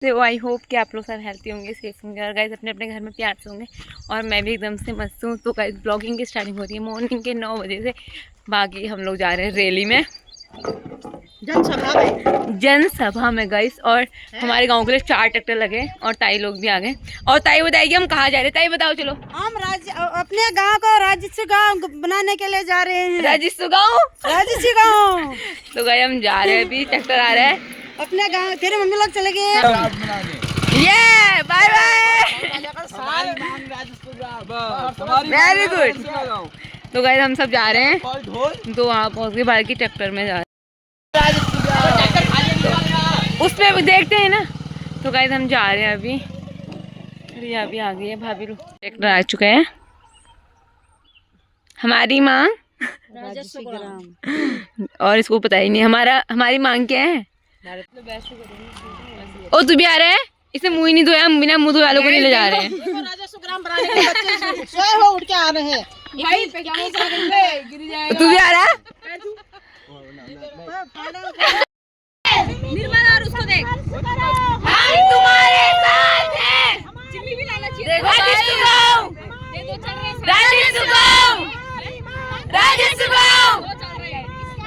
तो I hope कि आप लोग सब हेल्थी होंगे, सेफ होंगे और गाइस अपने अपने घर में प्यार से होंगे। और मैं भी एकदम से मस्त हूँ। तो गाइस ब्लॉगिंग की स्टार्टिंग हो रही है मॉर्निंग के 9 बजे से। बाकी हम लोग जा रहे हैं रैली में, जनसभा में गाइस। और हमारे गांव के लिए 4 ट्रैक्टर लगे और ताई लोग भी आ गए। और ताई बताएगी हम कहाँ जा रहे हैं। ताई बताओ। चलो, हम अपने गांव को राजस्व गांव बनाने के लिए जा रहे हैं। राजस्व गाँव तो गाइस हम जा रहे हैं, अभी ट्रैक्टर आ रहा है अपने गांव। तेरे मम्मी लोग चले गए। ये बाय बाय, वेरी गुड। तो गाइस हम सब जा रहे हैं, तो वहाँ पहुँच के बाहर की ट्रैक्टर में जा रहे हैं, उसमें भी देखते हैं ना। तो गाइस हम जा रहे हैं अभी। रिया भी आ गई है, भाभी लोग। ट्रैक्टर आ चुका है। हमारी मांग और इसको पता ही नहीं हमारी मांग क्या है। ओ तू भी आ रहा है? इसे मुँह ही नहीं धोया, बिना मुँह धोए वालों को नहीं ले जा रहे हैं। उठ के आ रहे हैं। तू भी आ रहा है? निर्मला और उसको देख। हम तुम्हारे साथ हैं। चिम्मी भी लाना चाहिए। राजस्व गाँव, राजस्व गाँव, राजस्व गाँव,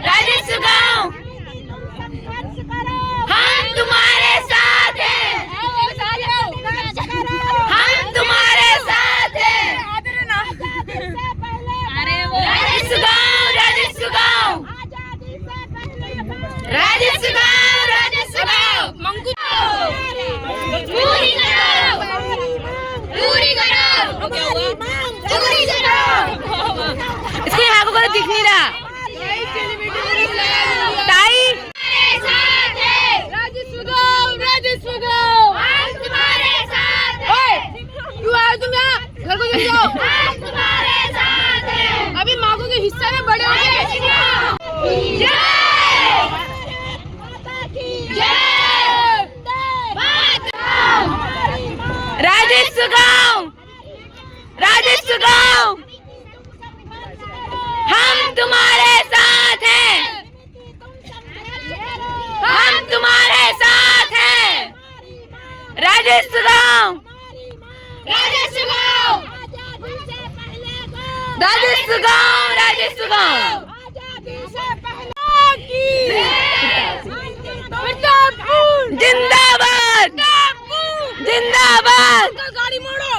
राजस्व गाँव। हम तुम्हारे साथ हैं, हम तुम्हारे साथ हैं। राजस्व गाँव, राजस्व गाँव, राजस्व गाँव, राजस्व गाँव। मंगू पूरी करो, पूरी करो, पूरी करो। इसके यहाँ को दिख नहीं रहा। ताई राजस्व गाँव, राजस्व गाँव, हम तुम्हारे साथ हैं। क्यों आए तुम यहाँ? घर को चले जाओ। हम तुम्हारे साथ हैं। अभी मांगो के हिस्से में बड़े हो गए। राजस्व गाँव, राजस्व गाँव, हम तुम्हारे साथ हैं, हम तुम्हारे साथ हैं। राजस्व गाँव, राजस्व गाँव, राजस्व गाँव, राजस्व गाँव। जिंदाबाद, जिंदाबाद। गाड़ी मोड़ो।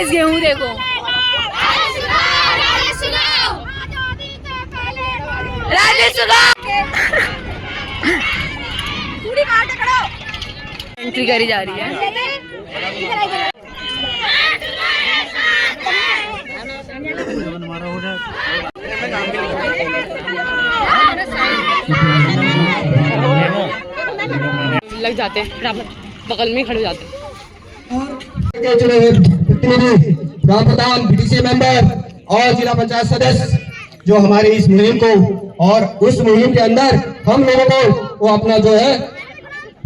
गेहूं देखो। एंट्री करी जा रही है। लग जाते हैं, बगल में खड़े हो जाते हैं। ग्राम प्रधान, बीडीसी मेंबर और जिला पंचायत सदस्य जो हमारे इस मुहिम को और उस मुहिम के अंदर हम लोगों को वो अपना जो है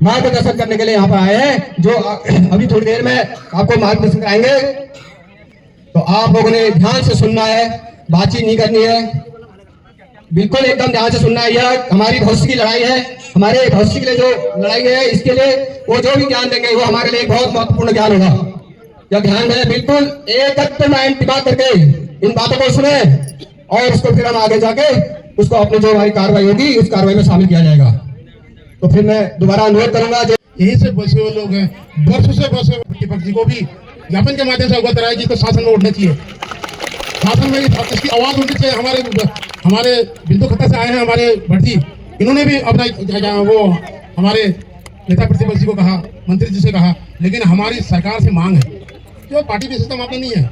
मार्गदर्शन करने के लिए यहाँ पर आए हैं, जो अभी थोड़ी देर में आपको मार्गदर्शन कराएंगे। तो आप लोगों ने ध्यान से सुनना है, बातचीत नहीं करनी है, बिल्कुल एकदम ध्यान से सुनना है। यह हमारी भविष्य की लड़ाई है, हमारे भविष्य के लिए जो लड़ाई है, इसके लिए वो जो भी ज्ञान देंगे वो हमारे लिए बहुत महत्वपूर्ण ज्ञान होगा। यह ध्यान दें, बिल्कुल एकत्र में इंतबाह करके इन बातों को सुने और उसको फिर हम आगे जाके उसको अपनी जो हमारी कार्रवाई होगी उस कार्रवाई में शामिल किया जाएगा। तो फिर मैं दोबारा अनुरोध करूंगा, जो यही से बसे हुए लोग हैं, वर्षों से बसे हुए प्रतिपक्ष जी को भी ज्ञापन के माध्यम से अवगत कराया जिसको शासन में उठना चाहिए। शासन में इसकी आवाज उठनी चाहिए। हमारे बिंदु खत्ता से आए हैं हमारे भट्टी, इन्होंने भी अपना वो हमारे नेता प्रतिपक्ष जी को कहा, मंत्री जी से कहा, लेकिन हमारी सरकार से मांग है जो पार्टी विशेषता मामला नहीं है।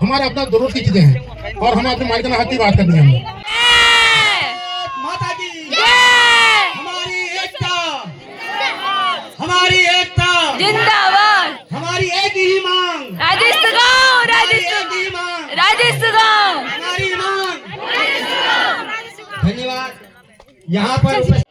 हमारे अपना जरूरत की चीजें हैं और हमें अपने मालिकाना हक की बात करनी है हमने। माता की हमारी एकता जिंदाबाद हमारी एक ही मांग राजस्थान एक ही मांग राजस्थान हमारी मांग। धन्यवाद। यहाँ पर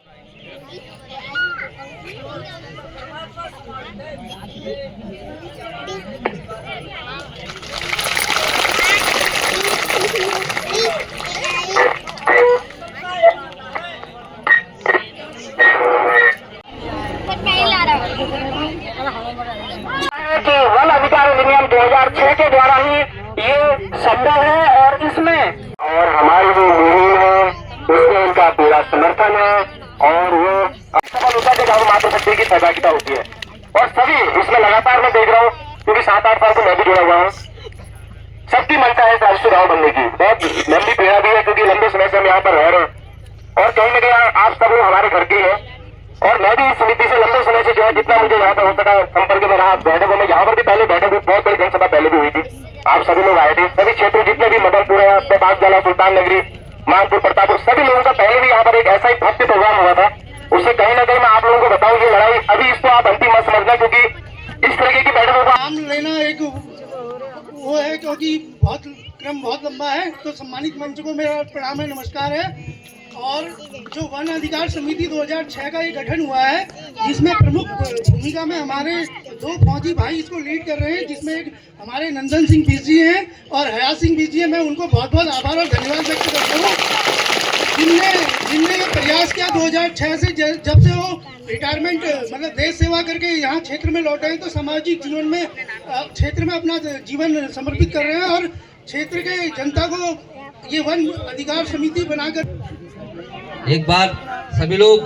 वन अधिकार अधिनियम 2006 के द्वारा ही ये संभव है और इसमें और हमारी जो मुहिम है उसमें उनका पूरा समर्थन है और वो सफल होता है जब मातृशक्ति की सहभागिता होती है और सभी इसमें लगातार मैं देख रहा हूँ क्योंकि 7-8 साल से मैं भी जुड़ा हुआ हूँ। सबकी मंशा है राजस्व गाँव बनने की, बहुत लंबी पीड़ा भी है क्योंकि लंबे समय से हम यहाँ पर रह रहे हैं और कहीं न कहीं आप सब लोग हमारे घर के हैं और मैं भी इस समिति से लंबे समय से जो है जितना मुझे यहाँ पर हो सका संपर्क में रहा। बैठकों में यहाँ पर भी पहले बैठक हुई, बहुत बड़ी जनसभा पहले भी हुई थी, आप सभी लोग आए थे। सभी क्षेत्र जितने भी मदनपुर है, बागजाला, सुल्तान नगरी, मानपुर, प्रतापपुर, सभी लोगों का पहले भी यहाँ पर एक ऐसा ही भव्य प्रोग्राम हुआ था। उससे कहीं ना कहीं मैं आप लोगों को बताऊं ये लड़ाई अभी इसको आप अंतिम मत समझना क्योंकि इस तरह की बैठकों का नाम लेना एक वो है क्योंकि क्रम बहुत लंबा है। तो सम्मानित मंच को मेरा प्रणाम है, नमस्कार है। और जो वन अधिकार समिति 2006 का ये गठन हुआ है जिसमें प्रमुख भूमिका में हमारे 2 फौजी भाई इसको लीड कर रहे हैं, जिसमें एक हमारे नंदन सिंह बीजी हैं और हयात सिंह बीजी हैं। मैं उनको बहुत बहुत आभार और धन्यवाद व्यक्त करता हूँ जिनने ये प्रयास किया 2006 से जब से वो रिटायरमेंट मतलब देश सेवा करके यहाँ क्षेत्र में लौटे हैं तो सामाजिक जीवन में क्षेत्र में अपना जीवन समर्पित कर रहे हैं और क्षेत्र के जनता को ये वन अधिकार समिति बनाकर एक बार सभी लोग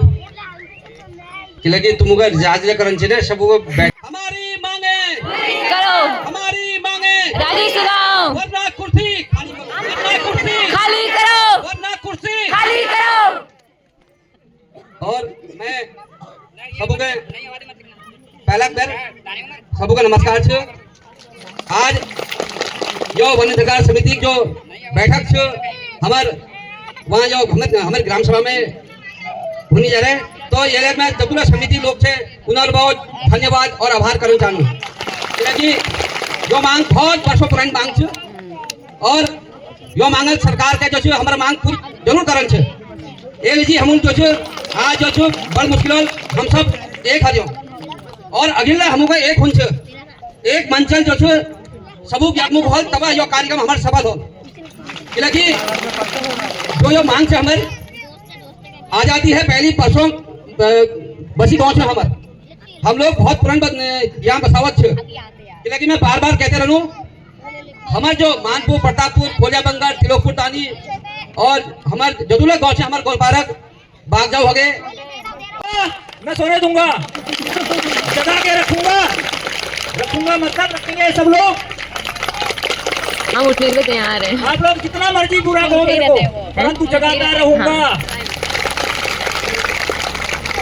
कि लगे तुम जांच करने सब हमारी मांगे करो हमारी मांगे राजस्थान वरना कुर्सी खाली करो वरना कुर्सी खाली करो। और मैं सबके पहला पैर सबको नमस्कार छे। आज जो वन अधिकार समिति जो बैठक छे हमार वहाँ जो हमारे ग्राम सभा में होने जा रहे हैं तो ये मैं जतुला समिति लोग से उन्हें बहुत धन्यवाद और आभार करना चाहूँ क्योंकि जो मांग बहुत वर्षों पुरानी मांग छे और यो मांग सरकार के जो हमारा मांग पूरी जरूर करन छे। ये लीजिए हम जो आज जो बड़ मुश्किल हम सब एक हजो और अगले हमको एक हुन एक मंचल जो सबू ज्ञापमुख हो तब यो कार्यक्रम हमारे सफल हो क्योंकि जो मांग से हमारी आजादी है पहली परसों बसी गाँव से हम लोग बहुत पुरान यहाँ बसावत छे क्योंकि मैं बार बार कहते रहूं हमारे जो मानपुर, प्रतापपुर, खोलिया बंगाल, तिलोकपुर तानी और हमारे जदुला गाँव से हमारे गोलपारक बागजाऊ हो गए। मैं सोने दूंगा, जगा के रखूंगा मतलब रखेंगे सब लोग। हम उठने के लिए तैयार हैं। आप लोग जितना मर्जी बुरा कहो मेरे को, परंतु जगाता रहूंगा।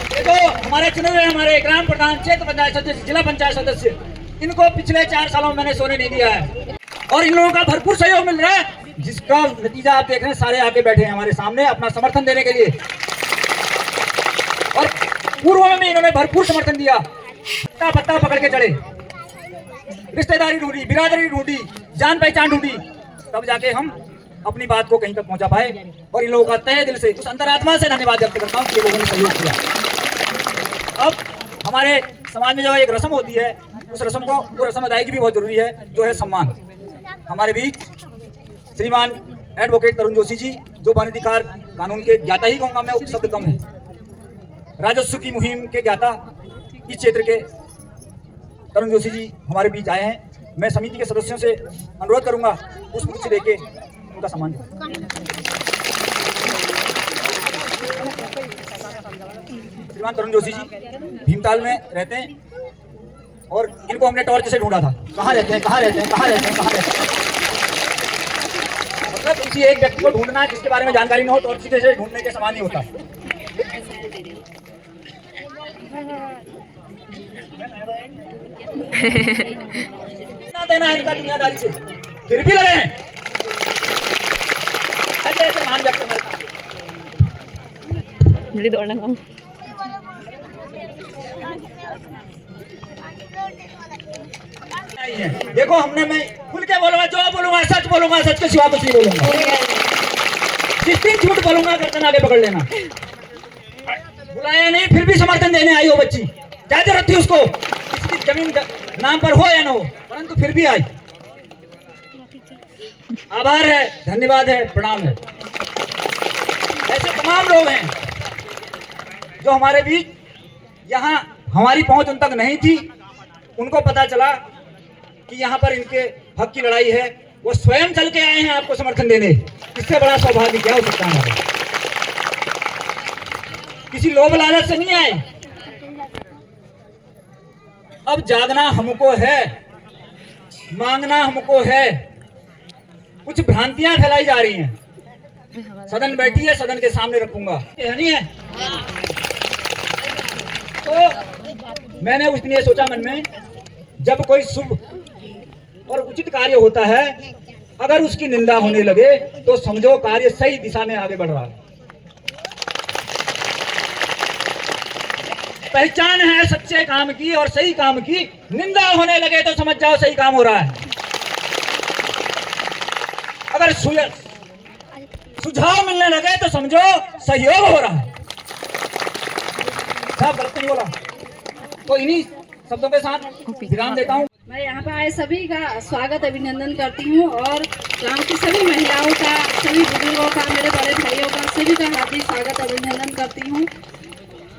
देखो हमारे चुने हुए हमारे ग्राम प्रधान, क्षेत्र पंचायत सदस्य, जिला पंचायत सदस्य, इनको पिछले 4 सालों में मैंने सोने नहीं दिया है और इन लोगों का भरपूर सहयोग मिल रहा है जिसका नतीजा आप देख रहे हैं। सारे आके बैठे हैं हमारे सामने अपना समर्थन देने के लिए और पूर्व में इन्होंने भरपूर समर्थन दिया। पत्ता पकड़ के चढ़े, रिश्तेदारी ढूंढी, बिरादरी ढूंढी, जान पहचान ढूंढी, तब जाके हम अपनी बात को कहीं तक पहुंचा पाए और इन लोगों का तहे दिल से उस अंतरात्मा से धन्यवाद व्यक्त करता हूं कि लोगों ने सहयोग किया। अब हमारे समाज में जो एक रस्म होती है उस रस्म को वो रस्म अदायगी भी बहुत जरूरी है, जो है सम्मान। हमारे बीच श्रीमान एडवोकेट तरुण जोशी जी, जो वन अधिकार कानून के ज्ञाता ही कहूंगा मैं, उपशब्द कम है, राजस्व की मुहिम के ज्ञाता इस क्षेत्र के तरुण जोशी जी हमारे बीच आए हैं। मैं समिति के सदस्यों से अनुरोध करूंगा पुष्पगुच्छ देके उनका सम्मान करें। श्रीमान तरुण जोशी जी भीमताल में रहते हैं और इनको हमने टॉर्च से ढूंढा था, कहाँ रहते हैं, कहाँ रहते हैं, कहाँ रहते हैं, कहाँ रहते हैं। मतलब किसी एक व्यक्ति को ढूंढना है जिसके बारे में जानकारी न हो, टॉर्च से ढूंढने के समान ही होता है। देना है इनका दुनियादारी से। फिर भी लड़े हैं। ऐसे ऐसे मान व्यक्त करता मेरी दौड़ना कम। देखो हमने, मैं खुल के बोलूंगा, जो बोलूंगा सच बोलूंगा, सच के सिवा कुछ नहीं बोलूंगा। जिस दिन झूठ बोलूंगा गर्दन आगे पकड़ लेना। बुलाया नहीं, फिर भी समर्थन देने आई हो बच्ची, क्या जरूरत थी उसको, किसी की जमीन नाम पर हो या ना हो, परंतु फिर भी आई। आभार है, धन्यवाद है, प्रणाम है। ऐसे तमाम लोग हैं जो हमारे बीच, यहाँ हमारी पहुंच उन तक नहीं थी, उनको पता चला कि यहाँ पर इनके हक की लड़ाई है, वो स्वयं चल के आए हैं आपको समर्थन देने। इससे बड़ा सौभाग्य क्या हो सकता है हमारा? किसी लोभ लालच से नहीं आए। अब जागना हमको है, मांगना हमको है। कुछ भ्रांतियां फैलाई जा रही हैं। सदन बैठी है, सदन के सामने रखूंगा, ये नहीं है। तो मैंने उस दिन ये सोचा मन में, जब कोई शुभ और उचित कार्य होता है, अगर उसकी निंदा होने लगे तो समझो कार्य सही दिशा में आगे बढ़ रहा है। पहचान है सच्चे काम की और सही काम की, निंदा होने लगे तो समझ जाओ सही काम हो रहा है। अगर सुझाव मिलने लगे तो समझो सहयोग हो रहा है। साहब गलत नहीं बोला। तो इन्हीं शब्दों के साथ विराम देता हूँ। मैं यहाँ पर आए सभी का स्वागत अभिनंदन करती हूँ और गांव की सभी महिलाओं का, सभी बुजुर्गों का, मेरे बड़े भाइयों का, सभी का हार्दिक स्वागत अभिनंदन करती हूँ।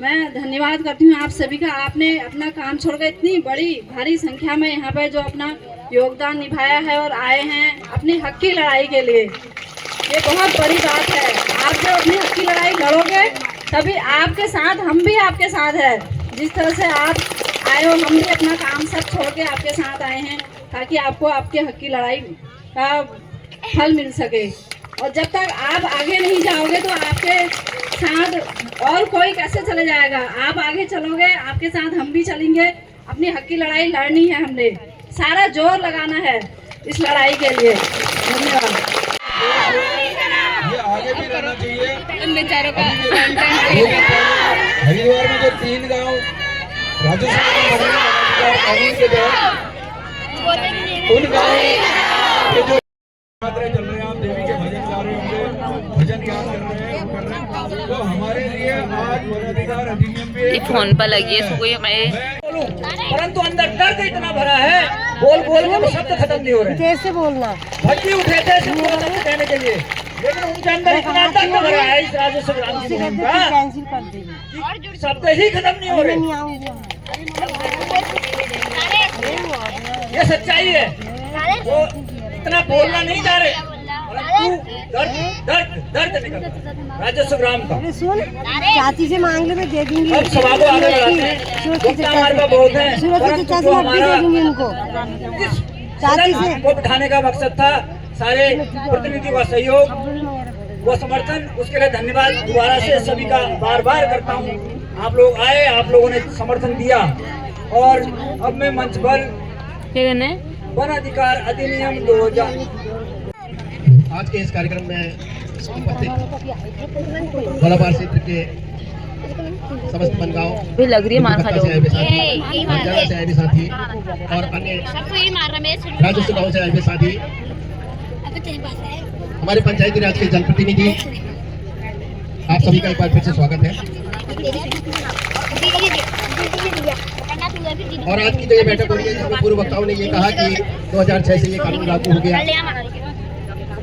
मैं धन्यवाद करती हूँ आप सभी का। आपने अपना काम छोड़कर इतनी बड़ी भारी संख्या में यहाँ पर जो अपना योगदान निभाया है और आए हैं अपनी हक की लड़ाई के लिए, ये बहुत बड़ी बात है। आप जब अपनी हक की लड़ाई लड़ोगे तभी आपके साथ, हम भी आपके साथ है। जिस तरह से आप आए हो, हम भी अपना काम सब छोड़ के आपके साथ आए हैं ताकि आपको आपके हक की लड़ाई का फल मिल सके। और जब तक आप आगे नहीं जाओगे तो आपके साथ और कोई कैसे चले जाएगा। आप आगे चलोगे, आपके साथ हम भी चलेंगे। अपनी हक की लड़ाई लड़नी है, हमने सारा जोर लगाना है इस लड़ाई के लिए। धन्यवाद। ये आगे भी रहना चाहिए। उन बेचारों का हरिद्वार में जो 3 गांव राजस्थान कानून के तहत उन गाँव के जो यात्राएं चल रहे हैं, आप देवी के भजन गा रहे होंगे, भजन याद कर रहे हैं, वो कर रहे हैं, तो हमारे लिए आज वनाधिकार अधिनियम भी फोन पर लगी है, कोई हमारे परंतु अंदर दर्द इतना भरा है, बोल बोल के शब्द खत्म नहीं हो रहे। कैसे बोलना, भट्टी उठे थे सिर्फ कहने के लिए, लेकिन उनके अंदर इतना दर्द भरा है इस राजस्व ग्राम की मुहिम का, शब्द ही खत्म नहीं हो रहे। ये सच्चाई है। वो इतना बोलना नहीं जा रहे, परंतु दर्द दर्द दर्द निकल राजस्व ग्राम का। चाची से मांग ले, मैं दे दूंगी। अब सभा को आगे बढ़ाते हैं। वक्ता हमारे पास बहुत हैं, परंतु जो हमारा इस सदन को बिठाने का मकसद था, सारे प्रतिनिधियों का सहयोग, वो समर्थन, उसके लिए धन्यवाद दोबारा से सभी का बार बार करता हूँ। आप लोग आए, आप लोगों ने समर्थन दिया और अब मैं मंच पर वन अधिकार अधिनियम 2000 आज के इस कार्यक्रम में उपस्थित गोलाबार क्षेत्र के समस्त बनगांव भी लग रही है मार खा से आए हुए साथी और अन्य राजस्व गाँव से आए हुए साथी, हमारे पंचायती राज के जनप्रतिनिधि, आप सभी का एक बार फिर से स्वागत है। और आज की जो ये बैठक हो रही है, जिसमें पूर्व वक्ताओं ने ये कहा कि 2006 से ये कानून लागू हो गया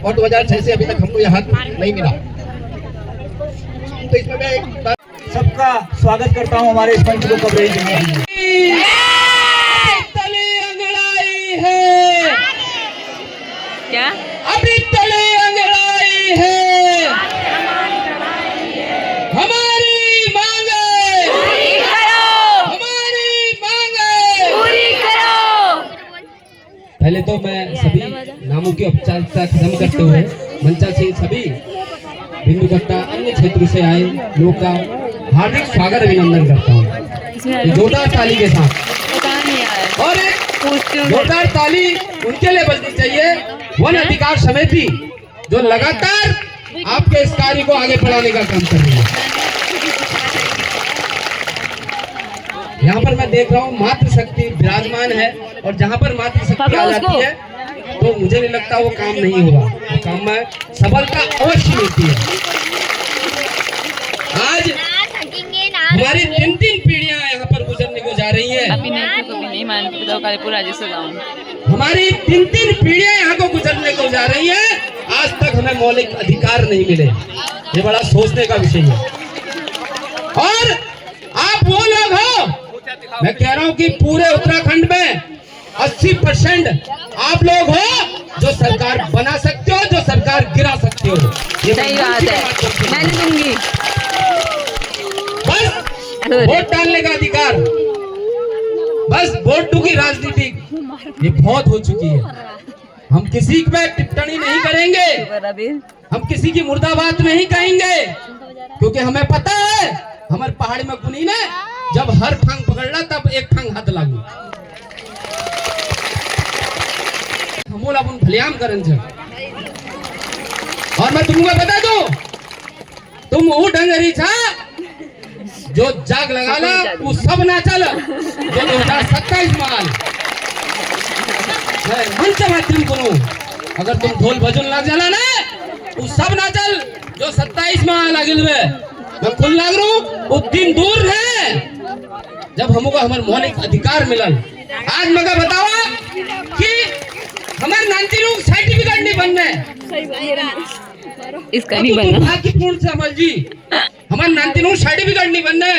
और 2006 से अभी तक हमको यह हक नहीं मिला। तो इसमें मैं एक बात सबका स्वागत करता हूं हमारे इस मंच को कवरेज देने के लिए। क्या अभी तले अंगड़ाई है, हमारी मांगे पहले तो मैं सभी नामों की औपचारिकता खत्म करते हुए मंचा से सभी बिंदु कट्टा अन्य क्षेत्र से आए लोगों का हार्दिक स्वागत अभिनंदन करता हूँ जोरदार ताली के साथ। और एक जोरदार ताली उनके लिए बजनी चाहिए वन अधिकार समिति जो लगातार आपके इस कार्य को आगे बढ़ाने का काम कर रही है। यहाँ पर मैं देख रहा हूँ मातृशक्ति विराजमान है, और जहाँ पर मातृशक्ति आ जाती है तो मुझे नहीं लगता वो काम नहीं होगा, वो काम में सफलता अवश्य मिलती है। आज हमारी 3 पीढ़ियां यहाँ पर गुजरने को जा रही हैं। हमारी 3 पीढ़ियां यहाँ को गुजरने को जा रही है। आज तक हमें मौलिक अधिकार नहीं मिले, ये बड़ा सोचने का विषय है। और आप वो लोग हो, मैं कह रहा हूँ कि पूरे उत्तराखंड में 80% आप लोग हो जो सरकार बना सकते हो, जो सरकार गिरा सकते हो। ये सही बात है, मैं नहीं दूंगी। बस वोट डालने का अधिकार, बस वोट की राजनीति ये बहुत हो चुकी है। हम किसी पे टिप्पणी नहीं करेंगे, हम किसी की मुर्दाबाद नहीं कहेंगे, क्योंकि हमें पता है हमारे पहाड़ी में कुनी ने जब हर ठंग पकड़ना तब एक ठंग हाथ लागू हमोला अपन फलियाम करन छे। और मैं तुमको बता दूं, तुम वो डंगरी छा जो जाग लगा ला वो सब ना चल जो 2027 में आल मंच माध्यम करो। अगर तुम ढोल भजन लग जाला ना वो सब ना चल जो 27 में आल आगिल में मैं खुल लाग रू वो दिन दूर है जब हमको हमारे मौलिक अधिकार मिलल। आज मगा बतावा कि हमारे नानती लोग सर्टिफिकेट नहीं बनने, इसका नहीं बनना भाग्यपूर्ण से अमल जी, हमारे नानती लोग सर्टिफिकेट नहीं बनने।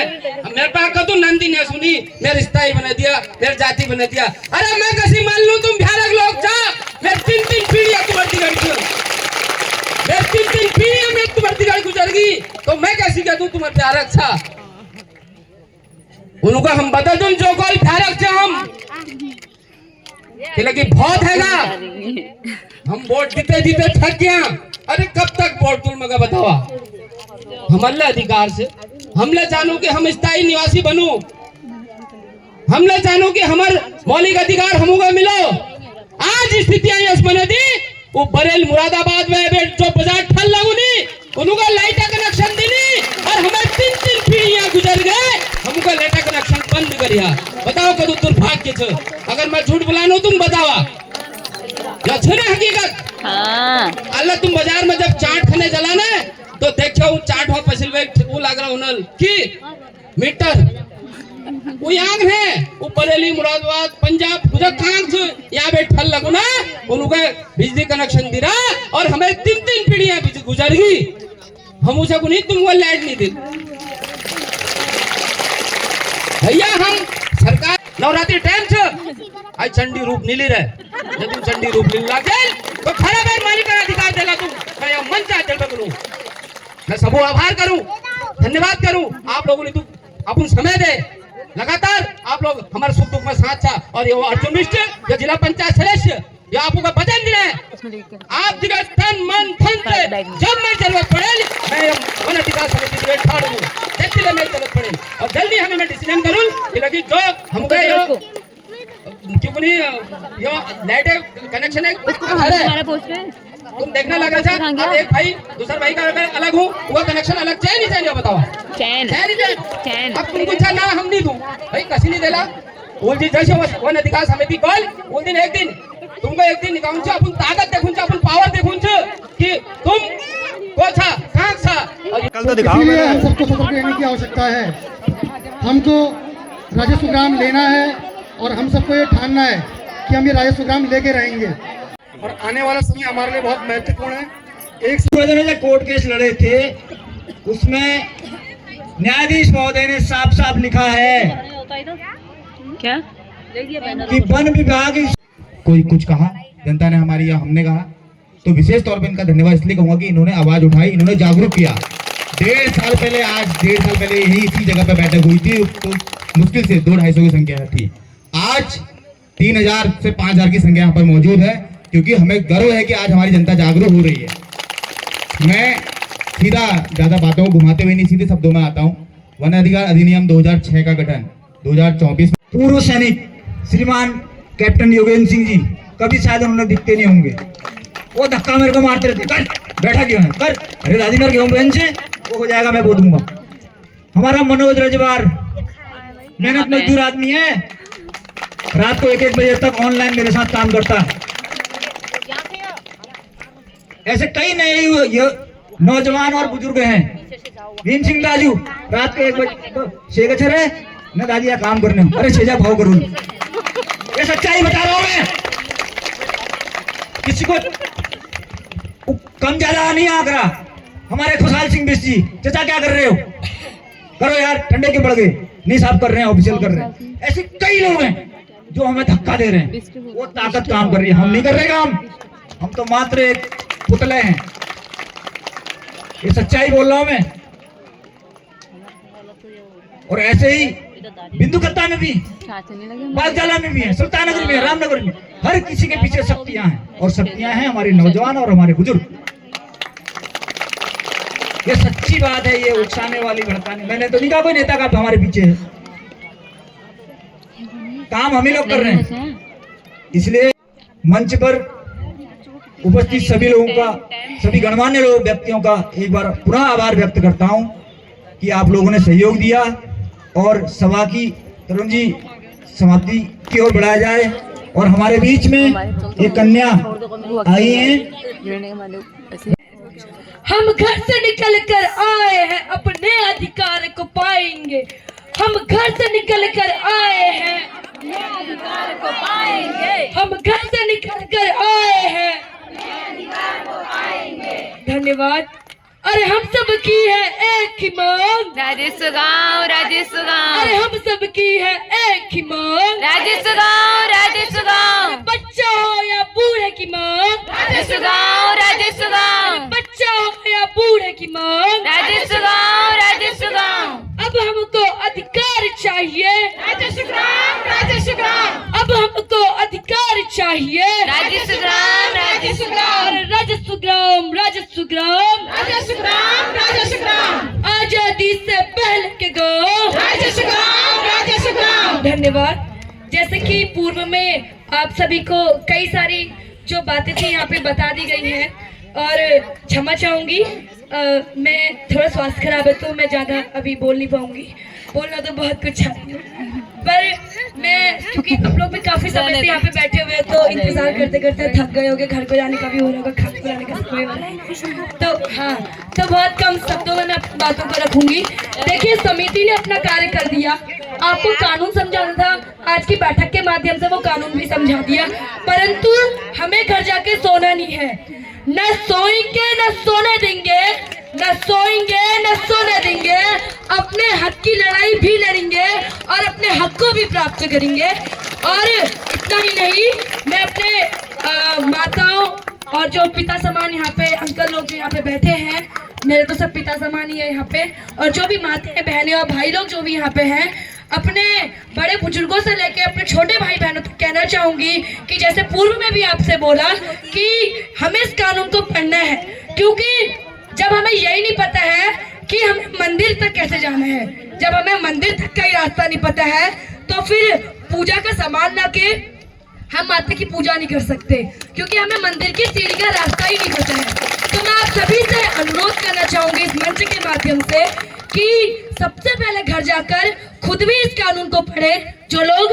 मेरे पास का तो नानती ने सुनी मेरा रिश्ता ही बना दिया, मेरा जाति बना दिया। अरे मैं कैसी मान लूं तुम भ्यारक लोग जा, मेरे 3 पीढ़ियां तुम्हारी गाड़ी, मेरे 3 पीढ़ियां में तुम्हारी गाड़ी गुजर गई, तो मैं कैसी कह दूं तुम्हारे भ्यारक था। उनको हम बता दूं जो कोई भ्यारक थे हम लगी बहुत हैगा, हम वोट देते देते थक गया। अरे कब तक वोट तुम मगा बतावा, हमले अधिकार से हमले जानो कि हम स्थायी निवासी बनू, हमले जानो कि हमार मौलिक अधिकार हमको मिलो। आज स्थितियां यस बने दी वो बरेल मुरादाबाद में जो बाजार ठल लागू नी उनको लाइट कनेक्शन दिनी, और हमारे 3 पीढ़ियां गुजर गए हमको लाइट कनेक्शन बंद करिया। बताओ कदू दुर्भाग्य छे, अगर मैं झूठ बुलानो तुम बतावा या छे ना हकीकत। हाँ अल्लाह तुम बाजार में जब चाट खाने चला ना तो देखो वो चाट हो पैसे वो लग रहा उनल की मीटर वो यहाँ है वो बरेली मुरादाबाद पंजाब गुजर कहाँ यहाँ बैठल लगो ना उनको बिजली कनेक्शन दे रहा, और हमें 3 पीढ़ियां गुजर गई हम उसे को नहीं तुमको लाइट नहीं दी। भैया हम सरकार नवरात्रि टाइम से आज चंडी रूप नीली रहे, जब तुम चंडी रूप नीली लग जाए तो खड़ा बैठ मालिक का अधिकार देला तुम मैं मन चाहते करूं, मैं सबको आभार करूं, धन्यवाद करूं आप लोगों ने तुम अपन समय दे लगातार आप लोग हमारे सुख दुख में साथ था। और ये अर्जुन मिश्र जो जिला पंचायत सदस्य ये आपको वचन दिला है आप दिगा तन मन धन से जब मैं जरूरत पड़े मैं वन अधिकार समिति में ठाड़ दूं, जब मेरी जरूरत पड़े और जल्दी हमें मैं डिसीजन करूं कि लगी जो हमको यो क्यों नहीं यो लाइट कनेक्शन है तुम देखने लग रहा था। अब एक भाई दूसरा भाई का अलग हो वो कनेक्शन अलग चाहिए नहीं चाहिए बताओ चैन अब तुमको अच्छा ना हम नहीं दूं भाई कसी नहीं देला उस दिन जैसे वन अधिकार समिति कॉल उस दिन एक दिन तुमको एक दिन निकालूं अपन ताकत देखूं अपन पावर देखूं कि तुम को था कहां था कल तो दिखाओ। हम सबको सतर्क रहने की आवश्यकता है, हमको राजस्व ग्राम लेना है और हम सबको ये ठानना है कि हम ये राजस्व ग्राम लेके रहेंगे और आने वाला समय हमारे लिए बहुत महत्वपूर्ण है। एक जो कोर्ट केस लड़े थे उसमें न्यायाधीश महोदय ने साफ साफ लिखा है क्या कि वन विभाग कोई कुछ कहा जनता ने हमारी या हमने कहा तो विशेष तौर पे इनका धन्यवाद इसलिए कहूंगा कि इन्होंने आवाज उठाई, इन्होंने जागरूक किया। 1.5 साल पहले आज 1.5 साल पहले यही इसी जगह पे बैठक हुई थी तो मुश्किल से 200-250 की संख्या थी, आज 3000 से 5000 की संख्या यहाँ पर मौजूद है, क्योंकि हमें गर्व है कि आज हमारी जनता जागरूक हो रही है। मैं सीधा ज्यादा बातों को घुमाते हुए नहीं सीधे शब्दों में आता हूँ। वन अधिकार अधिनियम 2006 का गठन 2024 पूर्व सैनिक श्रीमान कैप्टन योगेंद्र सिंह जी कभी शायद उन्होंने दिखते नहीं होंगे, वो धक्का मेरे को मारते रहते, कर बैठा क्यों है, कर, अरे दादी मेरे क्यों बेंच है, वो हो जाएगा मैं बोलूंगा। हमारा मनोज रजवार मेहनत मजदूर आदमी है, रात को 1-1 बजे तक ऑनलाइन मेरे साथ काम करता है। ऐसे कई नए नौजवान और बुजुर्ग हैं। भीम सिंह राजू रात को 1 बजे शेख है न दादी या काम करने, अरे शेजा भाव करूँ, ये सच्चाई बता रहा हूं मैं, किसी को कम ज्यादा नहीं आंक रहा। हमारे खुशहाल सिंह बिस्सी चाचा क्या कर रहे हो, करो यार, ठंडे के पड़ गए, नहीं साफ कर रहे हैं, ऑफिशियल कर रहे हैं। ऐसे कई लोग हैं जो हमें धक्का दे रहे हैं, वो ताकत काम कर रही है, हम नहीं कर रहे काम, हम तो मात्र एक पुतले हैं। ये सच्चाई बोल रहा हूं मैं। और ऐसे ही बिंदुकट्टा में भी, बागजाला में भी है, सुल्ताननगर में है, रामनगर में, हर किसी के पीछे शक्तियां हैं, और शक्तियां हैं हमारे नौजवान और हमारे बुजुर्ग। ये सच्ची बात है, ये उकसाने वाली भड़काने, मैंने तो नहीं कहा कोई नेता का हमारे पीछे है, काम हम ही लोग कर रहे हैं। इसलिए मंच पर उपस्थित सभी लोगों का, सभी गणमान्य लोग व्यक्तियों का एक बार पुनः आभार व्यक्त करता हूं कि आप लोगों ने सहयोग दिया और सभा की तरुण जी समाप्ति की ओर बढ़ाया जाए। और हमारे बीच में एक कन्या आई है। हम घर से निकल कर आए हैं, अपने अधिकार को पाएंगे। हम घर से निकल कर आए हैं, अपने अधिकार को पाएंगे। हम घर से निकल कर आए हैं, अपने अधिकार को पाएंगे। धन्यवाद। अरे हम सब की है एक ही मांग, राजस्व गाँव, राजस्व गाँव। अरे हम सब की है एक ही मांग, राजस्व गाँव, राजस्व गाँव। बच्चा हो या बूढ़े की मांग, राजस्व गाँव, राजस्व गाँव। बच्चा हो या बूढ़े की मांग, राजस्व गाँव, राजस्व गाँव। अब हमको अधिकार चाहिए, राजस्व ग्राम, राजस्व ग्राम। अब हमको अधिकार चाहिए, राजस्व ग्राम, राजस्व ग्राम। अरे राजस्व ग्राम, राजस्व ग्राम, राजस्व ग्राम, राजस्व ग्राम। आजादी से पहले के गाँव, राजस्व ग्राम, राजस्व ग्राम। धन्यवाद। जैसे कि पूर्व में आप सभी को कई सारी जो बातें थी यहाँ पे बता दी गई हैं, और क्षमा चाहूंगी, मैं थोड़ा स्वास्थ्य खराब है तो मैं ज़्यादा अभी बोल नहीं पाऊंगी, बोलना तो बहुत कुछ है, पर मैं क्योंकि आप लोग भी काफ़ी समय से यहाँ पे बैठे हुए हैं तो इंतज़ार करते करते थक गए होंगे, घर को जाने का भी हो रहा होगा, खाने को जाने का भी हो रहा है, तो हाँ, तो बहुत कम शब्दों में मैं अपनी बातों को रखूंगी। देखिए, समिति ने अपना कार्य कर दिया, आपको कानून समझाना था, आज की बैठक के माध्यम से वो कानून भी समझा दिया, परंतु हमें घर जाके सोना नहीं है, न सोएंगे न सोने देंगे, न सोएंगे न सोने देंगे, अपने हक की लड़ाई भी लड़ेंगे और अपने हक को भी प्राप्त करेंगे। और इतना ही नहीं, मैं अपने माताओं और जो पिता समान यहाँ पे अंकल लोग जो यहाँ पे बैठे हैं, मेरे तो सब पिता समान ही है यहाँ पे, और जो भी माताएं बहनें और भाई लोग जो भी यहाँ पे हैं, अपने बड़े बुजुर्गों से लेके अपने छोटे भाई बहनों तक कहना चाहूंगी कि जैसे पूर्व में भी आपसे बोला कि हमें इस कानून को पढ़ना है, क्योंकि जब हमें यही नहीं पता है कि हमें मंदिर तक कैसे जाना है, जब हमें मंदिर तक का ही रास्ता नहीं पता है, तो फिर पूजा का सामान लाके हम माता की पूजा नहीं कर सकते, क्योंकि हमें मंदिर की सीढ़ी का रास्ता ही नहीं पता है। तो मैं आप सभी से अनुरोध करना चाहूंगी इस मंच के माध्यम से कि सबसे पहले घर जाकर खुद भी इस कानून को पढ़े, जो लोग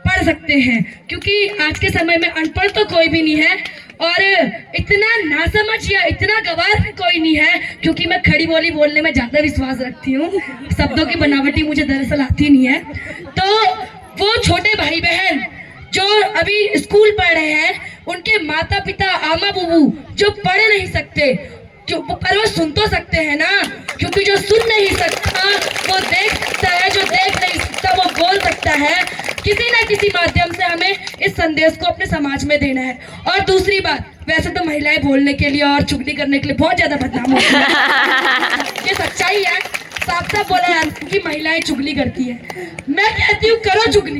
पढ़ सकते हैं, क्योंकि आज के समय में अनपढ़ तो कोई भी नहीं है और इतना नासमझ या इतना गवार भी कोई नहीं है, क्योंकि मैं खड़ी बोली बोलने में ज्यादा विश्वास रखती हूँ, शब्दों की बनावटी मुझे दरअसल आती नहीं है। तो वो छोटे भाई बहन जो अभी स्कूल पढ़ रहे हैं, उनके माता पिता आमा बुबू जो पढ़ नहीं सकते, जो पर वो सुन तो सकते हैं ना, क्योंकि जो सुन नहीं सकता वो देख सकता है, जो देख नहीं सकता वो बोल सकता है। किसी ना किसी माध्यम से हमें इस संदेश को अपने समाज में देना है। और दूसरी बात, वैसे तो महिलाएं बोलने के लिए और चुगली करने के लिए बहुत ज्यादा बदनाम होती है, ये सच्चाई है, साफ साफ बोला है कि महिलाएं चुगली करती है। मैं कहती हूँ करो चुगली,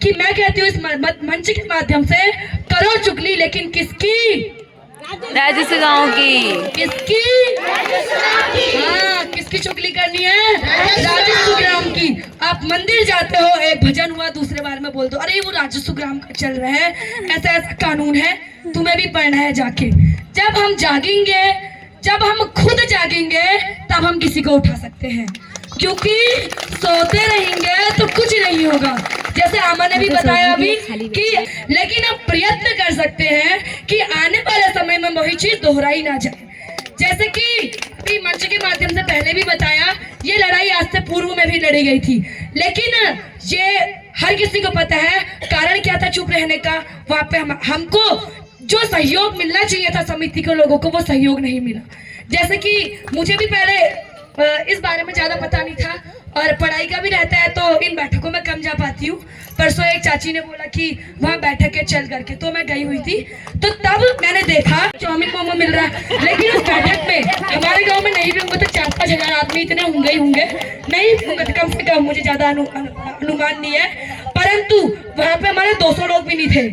कि मैं कहती हूँ इस मंच के माध्यम से करो चुगली, लेकिन किसकी? राजस्व गाँव की। किसकी? हाँ, किसकी चुगली करनी है? राजस्व ग्राम की। आप मंदिर जाते हो, एक भजन हुआ, दूसरे बार में बोल दो अरे वो राजस्व ग्राम का चल रहा है, ऐसा ऐसा कानून है, तुम तुम्हें भी पढ़ना है जाके। जब हम जागेंगे, जब हम खुद जागेंगे, तब हम किसी को उठा सकते हैं, क्योंकि सोते रहेंगे तो कुछ नहीं होगा। जैसे अमन ने भी बताया अभी कि लेकिन हम प्रयत्न कर सकते हैं कि आने वाले समय में वही चीज दोहराई ना जाए। जैसे कि अभी मंच के माध्यम से पहले भी बताया, ये लड़ाई आज से पूर्व में भी लड़ी गई थी, लेकिन ये हर किसी को पता है कारण क्या था चुप रहने का। वहां पे हमको जो सहयोग मिलना चाहिए था समिति के लोगों को, वो सहयोग नहीं मिला। जैसे कि मुझे भी पहले इस बारे में ज्यादा पता नहीं था और पढ़ाई का भी रहता है, तो इन बैठकों में कम जा पाती हूँ। परसों एक चाची ने बोला कि वहाँ बैठक है चल करके, तो मैं गई हुई थी। तो तब मैंने देखा चाउमीन मोमो मिल रहा है, लेकिन उस बैठक में हमारे गांव में नहीं भी होंगे तो 4-5 हजार आदमी इतने होंगे ही होंगे, नहीं होंगे तो कम से कम, मुझे ज्यादा अनुमान नहीं है, परंतु वहाँ पे हमारे 200 लोग भी नहीं थे।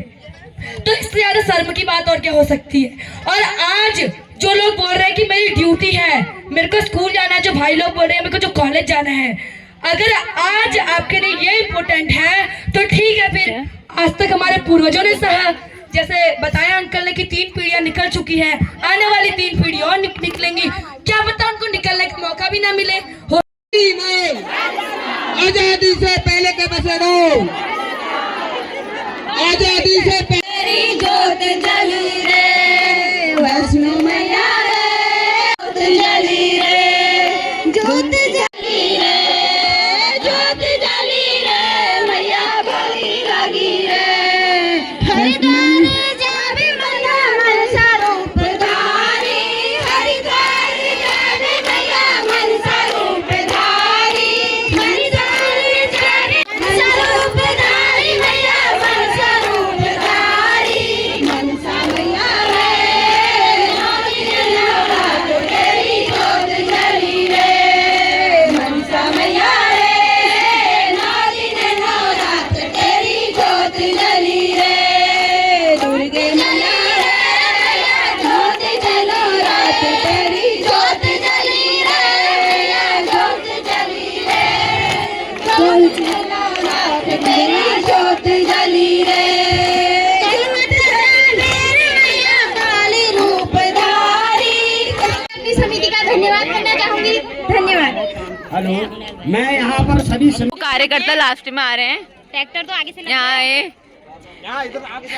तो इससे ज्यादा शर्म की बात और क्या हो सकती है। और आज जो लोग बोल रहे हैं कि मेरी ड्यूटी है, मेरे को स्कूल जाना है, जो भाई लोग बोल रहे हैं मेरे को जो कॉलेज जाना है, अगर आज आपके लिए ये इम्पोर्टेंट है तो ठीक है। फिर आज तक हमारे पूर्वजों ने सहा, जैसे बताया अंकल ने कि 3 पीढ़ियां निकल चुकी हैं, आने वाली 3 पीढ़ी और निकलेंगी, क्या पता उनको निकलने का मौका भी ना मिले। आजादी से पहले के बसे रहो, आजादी से पहले जोत जली रे वैष्णो मैया रे, जोत जली रे, जोत जली रे, जोत जली रे, मैया भली लगी रे। हरिद्वार जावे मैया मनसा रूप धारी, हरिद्वार जावे मैया मनसा रूप धारी, हरिद्वार जावे मनसा रूप धारी, मैया मनसा रूप धारी, मनसा मैया रे, नवरात्र तेरी जोत जली रे, मनसा मैया रे, नवरात्र तेरी जोत जली रे, दुर्गे मैया रे, जोत जलो रात तेरी जोत जली रे, जोत जली रे, जोत जलो रात तेरी जोत जली रे। मैया काली रूप धारी। अपनी समिति का धन्यवाद करना चाहूंगी। धन्यवाद। हेलो, मैं यहाँ पर सभी कार्यकर्ता लास्ट में आ रहे हैं। ट्रैक्टर तो आगे से यहाँ आए। यहाँ इधर आगे से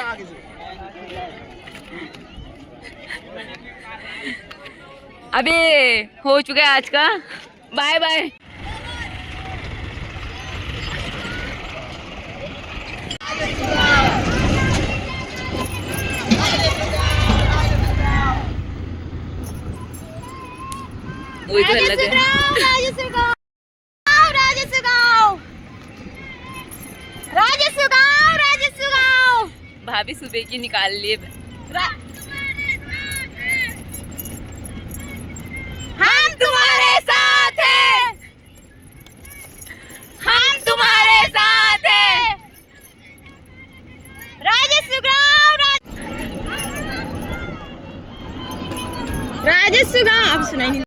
अबे हो चुका है आज का, बाय बाय। वही तो अलग है। राजस्व गाँव, राजस्व गाँव, राजस्व गाँव, राजस्व गाँव। भाभी सुबह की निकाल लिए। हम तुम्हारे साथ हैं, हम तुम्हारे साथ हैं। राजस्व गाँव, राजस्व गाँव। अब सुनाई नहीं।